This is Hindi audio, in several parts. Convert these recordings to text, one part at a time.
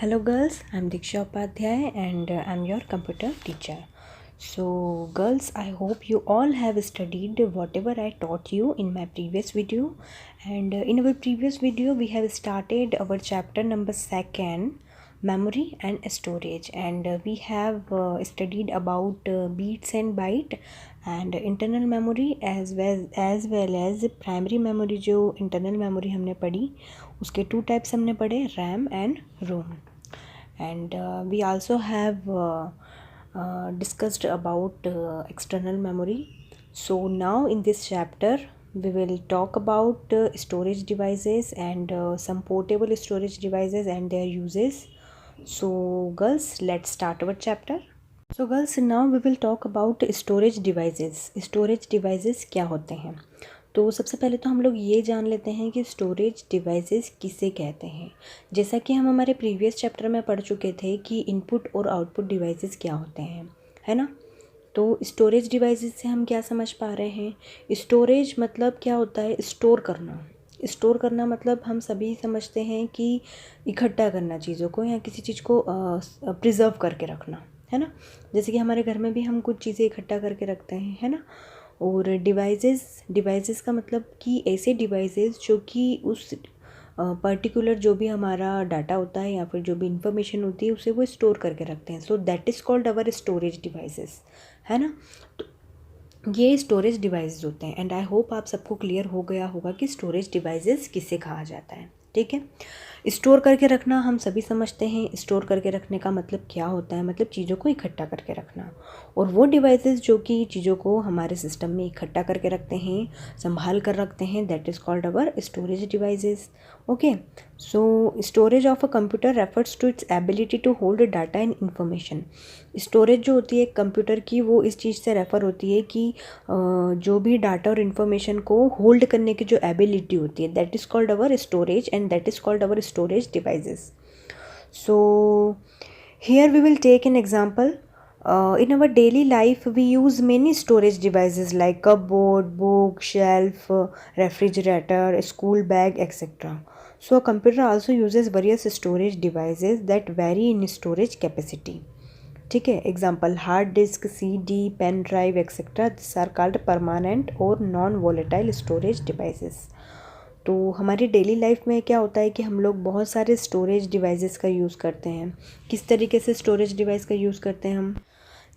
Hello girls, I'm Diksha Upadhyay and I'm your computer teacher. So girls, I hope you all have studied whatever I taught you in my previous video. And in our previous video we have started our chapter number 2, memory and storage, and we have studied about bits and byte and internal memory as well as primary memory. जो internal memory हमने पढ़ी उसके 2 types हमने पढ़े, RAM and ROM. And we also have discussed about external memory. So now in this chapter we will talk about storage devices and some portable storage devices and their uses. So girls, let's start our chapter. So girls, now we will talk about storage devices. Storage devices क्या होते हैं? तो सबसे पहले तो हम लोग ये जान लेते हैं कि स्टोरेज डिवाइसेस किसे कहते हैं। जैसा कि हम हमारे प्रीवियस चैप्टर में पढ़ चुके थे कि इनपुट और आउटपुट डिवाइसेस क्या होते हैं, है ना। तो स्टोरेज डिवाइसेस से हम क्या समझ पा रहे हैं? स्टोरेज मतलब क्या होता है? स्टोर करना। स्टोर करना मतलब हम सभी समझते हैं कि इकट्ठा करना चीज़ों को या किसी चीज़ को प्रिजर्व करके रखना, है ना। जैसे कि हमारे घर में भी हम कुछ चीज़ें इकट्ठा करके रखते हैं, है ना। और डिवाइसेस का मतलब कि ऐसे डिवाइसेस जो कि उस पर्टिकुलर जो भी हमारा डाटा होता है या फिर जो भी इंफॉर्मेशन होती है उसे वो स्टोर करके रखते हैं। So that is called our storage devices, है ना। तो ये स्टोरेज डिवाइसेस होते हैं एंड आई होप आप सबको क्लियर हो गया होगा कि स्टोरेज डिवाइसेस किसे कहा जाता है। ठीक है, स्टोर करके रखना हम सभी समझते हैं। स्टोर करके रखने का मतलब क्या होता है? मतलब चीज़ों को इकट्ठा करके रखना। और वो डिवाइसेस जो कि चीज़ों को हमारे सिस्टम में इकट्ठा करके रखते हैं, संभाल कर रखते हैं, that is called our storage devices. Okay, so storage of a computer refers to its ability to hold data and information. Storage जो होती है कंप्यूटर की, वो इस चीज़ से रेफ़र होती है कि जो भी डाटा और इन्फॉर्मेशन को होल्ड करने की जो एबिलिटी होती है, that is called our storage and that is called our storage devices. So here we will take an example. In our daily life we use many storage devices like cupboard, book, shelf, refrigerator, school bag, etc. So a computer also uses various storage devices that vary in storage capacity. ठीक है, example hard disk, CD, pen drive etcetera, this are called permanent और नॉन वोलेटाइल स्टोरेज डिवाइसेस। तो हमारी डेली लाइफ में क्या होता है कि हम लोग बहुत सारे स्टोरेज डिवाइसेस का यूज़ करते हैं। किस तरीके से स्टोरेज डिवाइस का यूज़ करते हैं हम?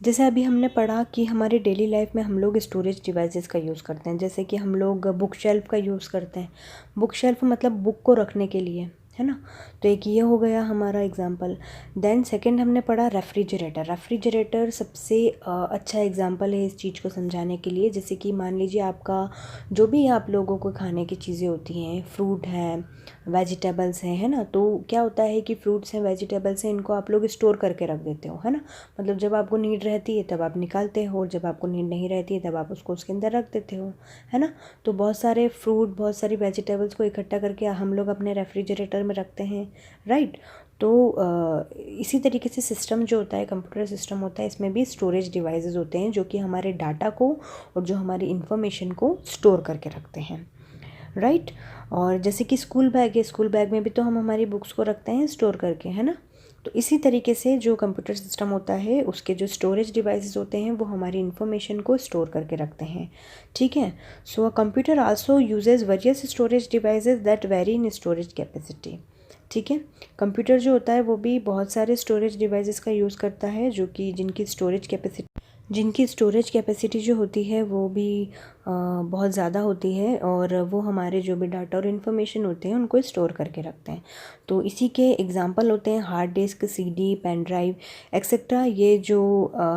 जैसे अभी हमने पढ़ा कि हमारी डेली लाइफ में हम लोग स्टोरेज डिवाइसेस का यूज़ करते हैं। जैसे कि हम लोग बुक शेल्फ का यूज़ करते हैं। बुक शेल्फ मतलब बुक को रखने के लिए, है ना। तो एक ये हो गया हमारा एग्जांपल। देन सेकंड हमने पढ़ा रेफ्रिजरेटर। रेफ्रिजरेटर सबसे अच्छा एग्जांपल है इस चीज़ को समझाने के लिए। जैसे कि मान लीजिए आपका जो भी आप लोगों को खाने की चीज़ें होती हैं, फ्रूट हैं, वेजिटेबल्स हैं, है ना। तो क्या होता है कि फ्रूट्स हैं, वेजिटेबल्स हैं, इनको आप लोग स्टोर करके रख देते हो, है ना। मतलब जब आपको नीड रहती है तब आप निकालते हो और जब आपको नीड नहीं रहती है तब आप उसको उसके अंदर रख देते हो, है ना। तो बहुत सारे फ्रूट, बहुत सारी वेजिटेबल्स को इकट्ठा करके हम लोग अपने रेफ्रिजरेटर में रखते हैं, राइट। तो इसी तरीके से सिस्टम जो होता है, कंप्यूटर सिस्टम होता है, इसमें भी स्टोरेज डिवाइसेस होते हैं जो कि हमारे डाटा को और जो हमारी इन्फॉर्मेशन को स्टोर करके रखते हैं, राइट। और जैसे कि स्कूल बैग है, स्कूल बैग में भी तो हम हमारी बुक्स को रखते हैं स्टोर करके, है ना। तो इसी तरीके से जो कंप्यूटर सिस्टम होता है उसके जो स्टोरेज डिवाइसेस होते हैं वो हमारी इन्फॉर्मेशन को स्टोर करके रखते हैं, ठीक है। So a computer also uses various storage devices that vary in storage capacity. ठीक है, कंप्यूटर जो होता है वो भी बहुत सारे स्टोरेज डिवाइसेस का यूज़ करता है जो कि जिनकी स्टोरेज कैपेसिटी जो होती है वो भी बहुत ज़्यादा होती है और वो हमारे जो भी डाटा और इन्फॉर्मेशन होते हैं उनको स्टोर करके रखते हैं। तो इसी के एग्जांपल होते हैं hard disk, CD, pen drive etcetera. ये जो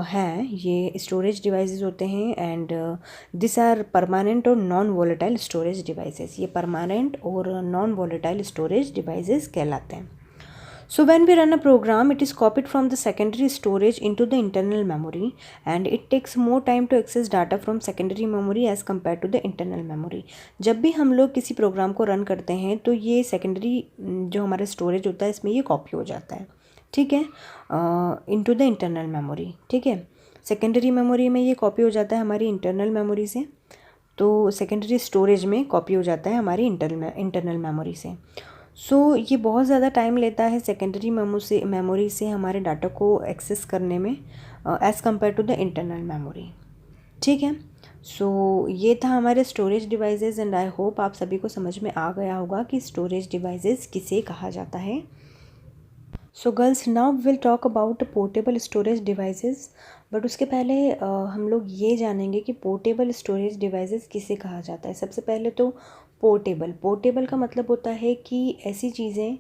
हैं ये स्टोरेज डिवाइसेस होते हैं एंड दिस आर परमानेंट और नॉन वोलेटाइल स्टोरेज डिवाइसेस। ये परमानेंट और नॉन वोलेटाइल स्टोरेज डिवाइसेस कहलाते हैं। So when we run a program, it is copied from the secondary storage into the internal memory and it takes more time to access data from secondary memory as compared to the internal memory. जब भी हम लोग किसी प्रोग्राम को रन करते हैं तो ये सेकेंडरी जो हमारा स्टोरेज होता है इसमें ये कॉपी हो जाता है, ठीक है, इनटू द इंटरनल मेमोरी। ठीक है, सेकेंडरी मेमोरी में ये कॉपी हो जाता है हमारी इंटरनल मेमोरी से, तो सेकेंडरी स्टोरेज में कॉपी हो जाता है हमारी इंटरनल मेमोरी से। ये बहुत ज़्यादा टाइम लेता है सेकेंडरी मेमोरी से हमारे डाटा को एक्सेस करने में as compare to the internal memory. ठीक है, ये था हमारे storage devices and I hope आप सभी को समझ में आ गया होगा कि स्टोरेज डिवाइसेस किसे कहा जाता है। So girls, now will talk about portable storage devices. But उसके पहले हम लोग ये जानेंगे कि पोर्टेबल स्टोरेज डिवाइसेस किसे कहा जाता है। सबसे पहले तो पोर्टेबल का मतलब होता है कि ऐसी चीज़ें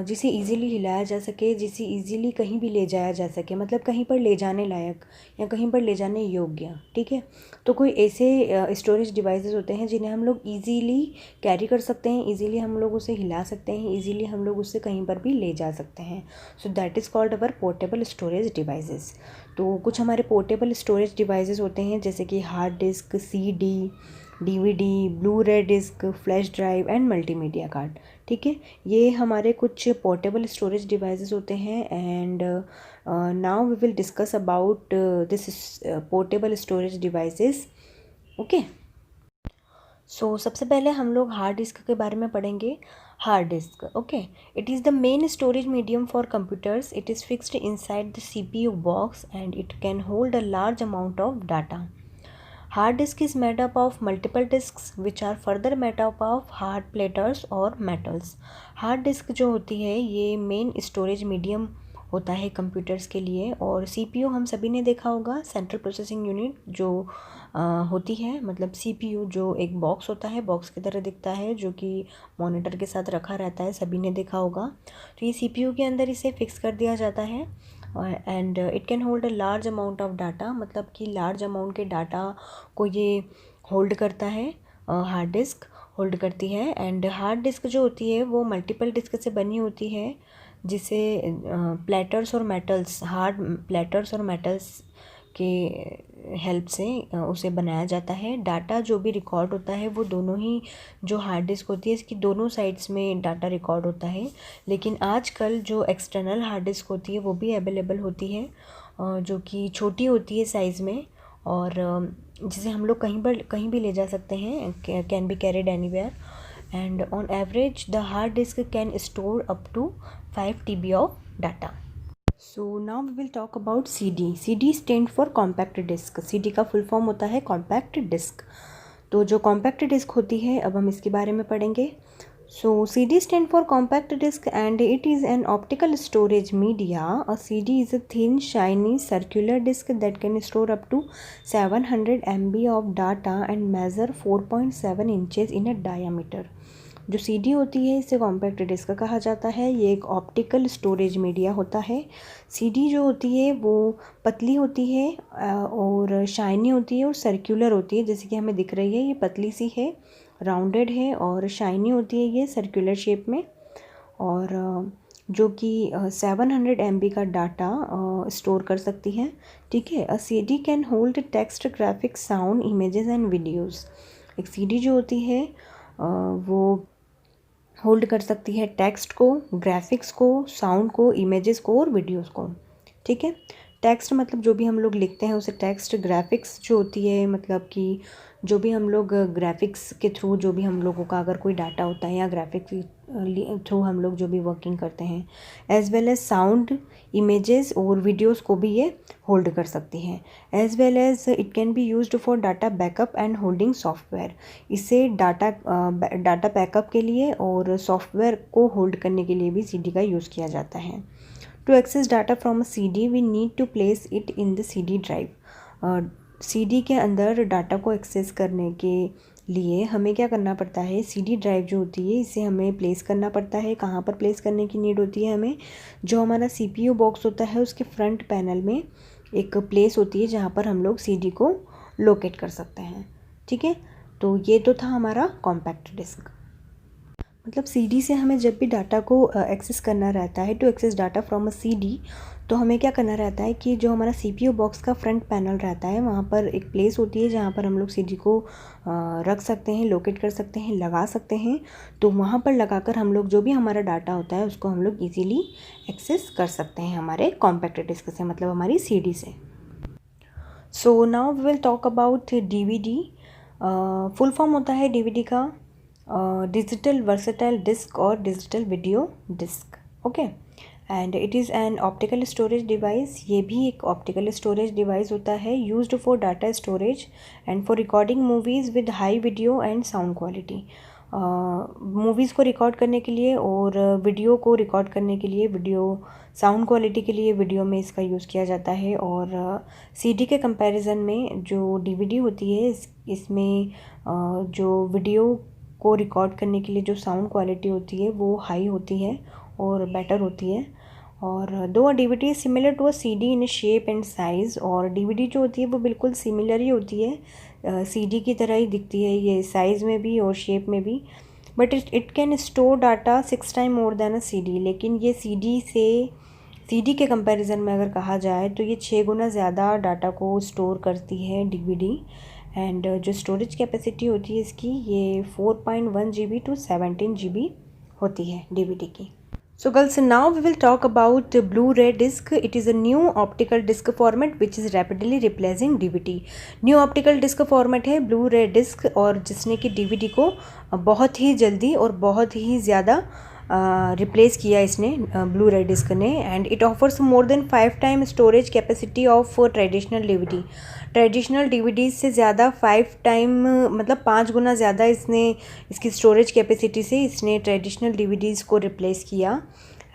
जिसे इजीली हिलाया जा सके, जिसे इजीली कहीं भी ले जाया जा सके, मतलब कहीं पर ले जाने लायक या कहीं पर ले जाने योग्य। ठीक है, तो कोई ऐसे स्टोरेज डिवाइसेस होते हैं जिन्हें हम लोग इजीली कैरी कर सकते हैं, इजीली हम लोग उसे हिला सकते हैं, इजीली हम लोग उससे कहीं पर भी ले जा सकते हैं। So that is called our portable storage devices. तो कुछ हमारे पोर्टेबल स्टोरेज डिवाइसेस होते हैं जैसे कि hard disk, CD, DVD, blu ray disk, flash drive and multimedia card. ठीक है, ये हमारे कुछ पोर्टेबल स्टोरेज डिवाइसेस होते हैं and now we will discuss about this portable storage devices. Okay, सबसे पहले हम लोग हार्ड डिस्क के बारे में पढ़ेंगे। Hard disk, okay, it is the main storage medium for computers. It is fixed inside the CPU box and it can hold a large amount of data. Hard disk is made up of multiple disks which are further made up of hard platters और metals। हार्ड डिस्क जो होती है ये मेन स्टोरेज मीडियम होता है कंप्यूटर्स के लिए। और CPU हम सभी ने देखा होगा, सेंट्रल प्रोसेसिंग यूनिट जो होती है, मतलब CPU जो एक बॉक्स होता है, बॉक्स की तरह दिखता है जो कि मॉनिटर के साथ रखा रहता है, सभी ने देखा होगा। तो ये CPU के अंदर इसे फिक्स कर दिया जाता है and it can hold a large amount of data, मतलब कि लार्ज अमाउंट के डाटा को ये होल्ड करता है, हार्ड डिस्क होल्ड करती है। एंड हार्ड डिस्क जो होती है वो मल्टीपल डिस्क से बनी होती है जिसे प्लेटर्स और मेटल्स, हार्ड प्लेटर्स और मेटल्स के हेल्प से उसे बनाया जाता है। डाटा जो भी रिकॉर्ड होता है वो दोनों ही, जो हार्ड डिस्क होती है इसकी दोनों साइड्स में डाटा रिकॉर्ड होता है। लेकिन आजकल जो एक्सटर्नल हार्ड डिस्क होती है वो भी अवेलेबल होती है जो कि छोटी होती है साइज़ में और जिसे हम लोग कहीं भी ले जा सकते हैं, can be carried anywhere. And on average the hard disk can store up to 5 TB of data. So now we will talk about CD। CD stand for compact disk. CD का फुल फॉर्म होता है कॉम्पैक्ट डिस्क। तो जो कॉम्पैक्ट डिस्क होती है, अब हम इसके बारे में पढ़ेंगे। CD stand for compact disc and it is an optical storage media. A CD is a thin, shiny, circular disc that can store up to 700 MB of data and measure 4.7 inches in a diameter। जो CD होती है इसे कॉम्पैक्ट डिस्क कहा जाता है। ये एक ऑप्टिकल स्टोरेज मीडिया होता है। CD जो होती है वो पतली होती है और शाइनी होती है और सर्कुलर होती है, जैसे कि हमें दिख रही है, ये पतली सी है, राउंडेड है और शाइनी होती है ये सर्कुलर शेप में। और जो कि 700 MB का डाटा स्टोर कर सकती है। ठीक है, CD can hold text, graphics, sound, images and videos. एक CD जो होती है वो होल्ड कर सकती है टेक्स्ट को, ग्राफिक्स को, साउंड को, इमेजेस को और वीडियोस को। ठीक है, टेक्स्ट मतलब जो भी हम लोग लिखते हैं उसे टेक्स्ट। ग्राफिक्स जो होती है मतलब कि जो भी हम लोग ग्राफिक्स के थ्रू, जो भी हम लोगों का अगर कोई डाटा होता है या ग्राफिक्स के थ्रू हम लोग जो भी वर्किंग करते हैं, as well as sound, images और वीडियोस को भी ये होल्ड कर सकती हैं। As well as it can be used for data backup and holding software. इसे डाटा बैकअप के लिए और सॉफ्टवेयर को होल्ड करने के लिए भी CD का यूज़ किया जाता है। To access data from a CD, we need to place it in the CD drive। CD के अंदर डाटा को एक्सेस करने के लिए हमें क्या करना पड़ता है, CD ड्राइव जो होती है इसे हमें प्लेस करना पड़ता है। कहाँ पर प्लेस करने की नीड होती है हमें, जो हमारा CPU बॉक्स होता है उसके फ्रंट पैनल में एक प्लेस होती है जहाँ पर हम लोग CD को लोकेट कर सकते हैं। ठीक है, तो ये तो था हमारा कॉम्पैक्ट डिस्क। मतलब CD से हमें जब भी डाटा को एक्सेस करना रहता है, to access data from a CD, तो हमें क्या करना रहता है कि जो हमारा CPU बॉक्स का फ्रंट पैनल रहता है वहाँ पर एक प्लेस होती है जहाँ पर हम लोग CD को रख सकते हैं, लोकेट कर सकते हैं, लगा सकते हैं। तो वहाँ पर लगाकर हम लोग जो भी हमारा डाटा होता है उसको हम लोग ईजीली एक्सेस कर सकते हैं हमारे कॉम्पैक्ट डिस्क से, मतलब हमारी CD से। So now we will talk about DVD। Full form होता है DVD का digital versatile disk or digital video disk. Okay, and it is an optical storage device. ये भी एक optical storage device होता है, used for data storage and for recording movies with high video and sound quality. Movies को रिकॉर्ड करने के लिए और वीडियो को रिकॉर्ड करने के लिए, वीडियो साउंड क्वालिटी के लिए वीडियो में इसका यूज़ किया जाता है। और सीडी के कंपैरिजन में जो डीवीडी होती है इसमें जो वीडियो को रिकॉर्ड करने के लिए जो साउंड क्वालिटी होती है वो हाई होती है और बेटर होती है। और दो DVD similar to a CD in shape and size, और डीवीडी जो होती है वो बिल्कुल सिमिलर ही होती है, सीडी की तरह ही दिखती है ये साइज़ में भी और शेप में भी, but it can store data 6 time more than a CD. लेकिन ये सीडी के कंपैरिजन में अगर कहा जाए तो ये 6 गुना ज़्यादा डाटा को स्टोर करती है डीवीडी। एंड जो स्टोरेज कैपेसिटी होती है इसकी ये 4.1 GB to 17 GB होती है डीवीडी की। So girls, now we will talk about Blu-ray disc. It is a new optical disc format which is rapidly replacing DVD. New optical disc format है Blu-ray disc, और जिसने कि DVD को बहुत ही जल्दी और बहुत ही ज़्यादा रिप्लेस किया इसने Blu-ray disc ने। And it offers more than 5 time storage capacity of traditional DVD। Traditional DVDs से ज़्यादा 5 टाइम मतलब 5 गुना ज़्यादा इसकी स्टोरेज कैपेसिटी से इसने ट्रेडिशनल DVDs को रिप्लेस किया।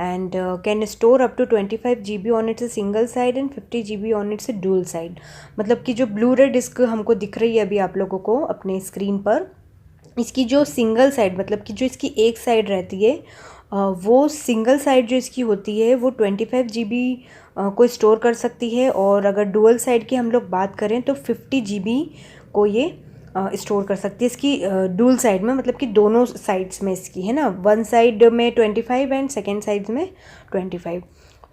And can store up to 25 GB on its single side and 50 GB on its dual side. मतलब कि जो Blu-ray डिस्क हमको दिख रही है अभी आप लोगों को अपने स्क्रीन पर, इसकी जो सिंगल साइड मतलब कि जो इसकी एक साइड रहती है वो सिंगल साइड जो इसकी होती है वो 25 GB को स्टोर कर सकती है। और अगर डुअल साइड की हम लोग बात करें तो 50 GB को ये स्टोर कर सकती है इसकी डुअल साइड में, मतलब कि दोनों साइड्स में इसकी है ना, वन साइड में 25 एंड सेकेंड साइड में 25।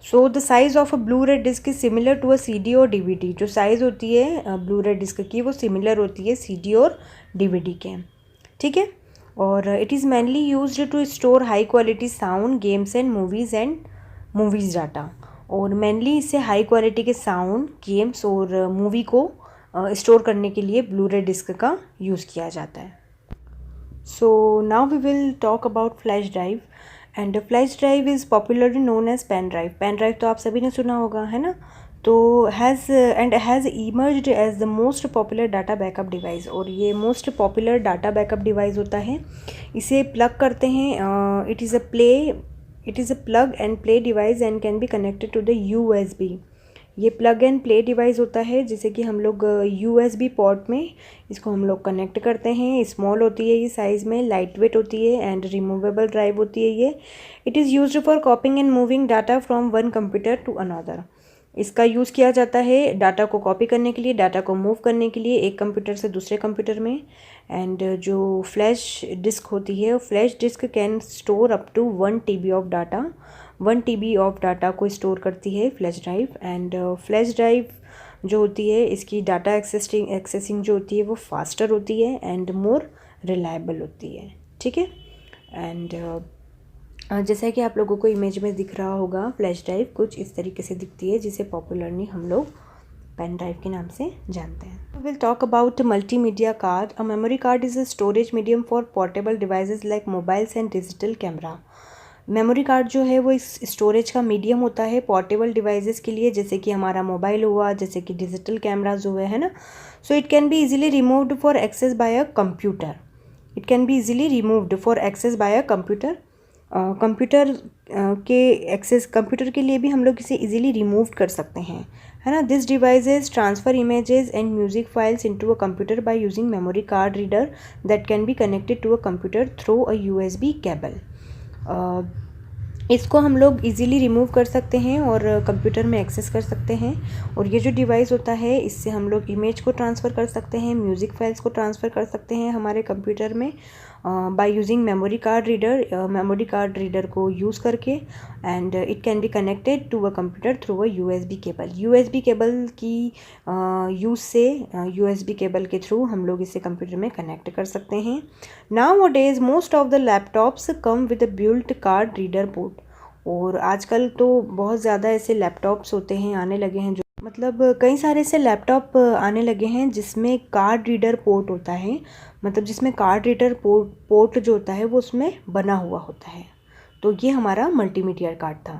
So the size of a Blu-ray disk is similar to a CD और DVD। जो साइज़ होती है Blu-ray डिस्क की वो सिमिलर होती है CD और DVD के, ठीक है। और it is mainly used to store high quality sound, games and movies data. और मेनली इससे हाई क्वालिटी के साउंड, गेम्स और मूवी को स्टोर करने के लिए Blu-ray डिस्क का यूज़ किया जाता है। So now we will talk about flash drive. And flash drive is popularly known as pen drive. Pen drive तो आप सभी ने सुना होगा, है ना। तो has emerged as the most popular data backup device. और ये most popular data backup device होता है। इसे प्लग करते हैं, it is a plug and play device and can be connected to the USB। ये प्लग एंड प्ले डिवाइस होता है जिसे कि हम लोग USB पोर्ट में इसको हम लोग कनेक्ट करते हैं। स्मॉल होती है ये साइज़ में, लाइट वेट होती है एंड रिमूवेबल ड्राइव होती है ये। It is used for copying and moving data from one computer to another. इसका यूज़ किया जाता है डाटा को कॉपी करने के लिए, डाटा को मूव करने के लिए एक कंप्यूटर से दूसरे कंप्यूटर में। एंड जो फ्लैश डिस्क होती है, flash disk can store up to 1 TB of data. 1 TB of data को स्टोर करती है flash drive. And flash drive जो होती है इसकी डाटा एक्सेसिंग जो होती है वो फास्टर होती है एंड मोर रिलायबल होती है, ठीक है। एंड जैसा कि आप लोगों को इमेज में दिख रहा होगा, फ्लैश ड्राइव कुछ इस तरीके से दिखती है जिसे पॉपुलरली हम लोग पेन ड्राइव के नाम से जानते हैं। Will talk about multimedia card. A memory card is a storage medium for portable devices like mobiles and digital camera. Memory card जो है वो इस स्टोरेज का मीडियम होता है पोर्टेबल डिवाइसेस के लिए, जैसे कि हमारा मोबाइल हुआ, जैसे कि डिजिटल कैमराज हुए, है ना। So it can be easily removed for access by a computer. It can be easily removed for access by a computer. Computer के लिए भी हम लोग इसे इजीली रिमूव कर सकते हैं, है ना। This devices transfer images and music files into a computer by using memory card reader that can be connected to a computer through a USB cable. इसको हम लोग इजीली रिमूव कर सकते हैं और कंप्यूटर में एक्सेस कर सकते हैं। और ये जो डिवाइस होता है इससे हम लोग इमेज को ट्रांसफ़र कर सकते हैं, म्यूज़िक फाइल्स को ट्रांसफ़र कर सकते हैं हमारे कंप्यूटर में by using memory card reader को यूज़ करके। And it can be connected to a computer through a USB cable. USB cable की यूज़ से USB केबल के थ्रू हम लोग इसे कंप्यूटर में कनेक्ट कर सकते हैं। Nowadays most of the laptops come with a built card reader port. और आजकल तो बहुत ज़्यादा ऐसे लैपटॉप्स होते हैं, आने लगे हैं जो मतलब कई सारे से लैपटॉप आने लगे हैं जिसमें कार्ड रीडर पोर्ट होता है, मतलब जिसमें कार्ड रीडर पोर्ट जो होता है वो उसमें बना हुआ होता है। तो ये हमारा मल्टीमीडिया कार्ड था।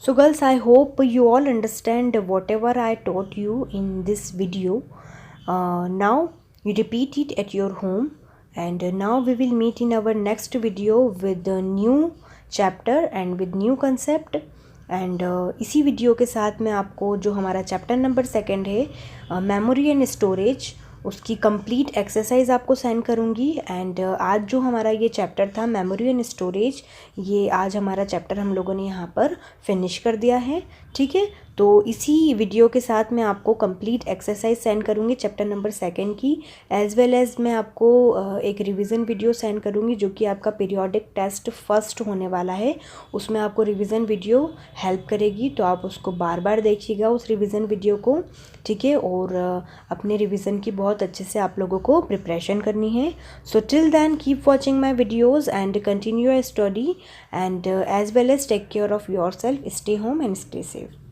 So girls, I hope you all understand whatever I taught you in this video. Now you repeat it at your home, and now we will meet in our next video with a new chapter and with new concept. And इसी वीडियो के साथ मैं आपको जो हमारा चैप्टर नंबर 2 है मेमोरी एंड स्टोरेज, उसकी कंप्लीट एक्सरसाइज आपको सेंड करूँगी। एंड आज जो हमारा ये चैप्टर था मेमोरी एंड स्टोरेज, ये आज हमारा चैप्टर हम लोगों ने यहाँ पर फिनिश कर दिया है। ठीक है, तो इसी वीडियो के साथ मैं आपको कंप्लीट एक्सरसाइज सेंड करूँगी चैप्टर नंबर 2 की, एज़ वेल एज़ मैं आपको एक रिवीजन वीडियो सेंड करूँगी जो कि आपका पीरियोडिक टेस्ट फर्स्ट होने वाला है। उसमें आपको रिवीजन वीडियो हेल्प करेगी, तो आप उसको बार बार देखिएगा उस रिवीजन वीडियो को। ठीक है, और अपने रिवीजन की बहुत अच्छे से आप लोगों को प्रिपरेशन करनी है। So till then keep watching my videos and continue your study, and as well as take care of yourself, stay home and stay safe.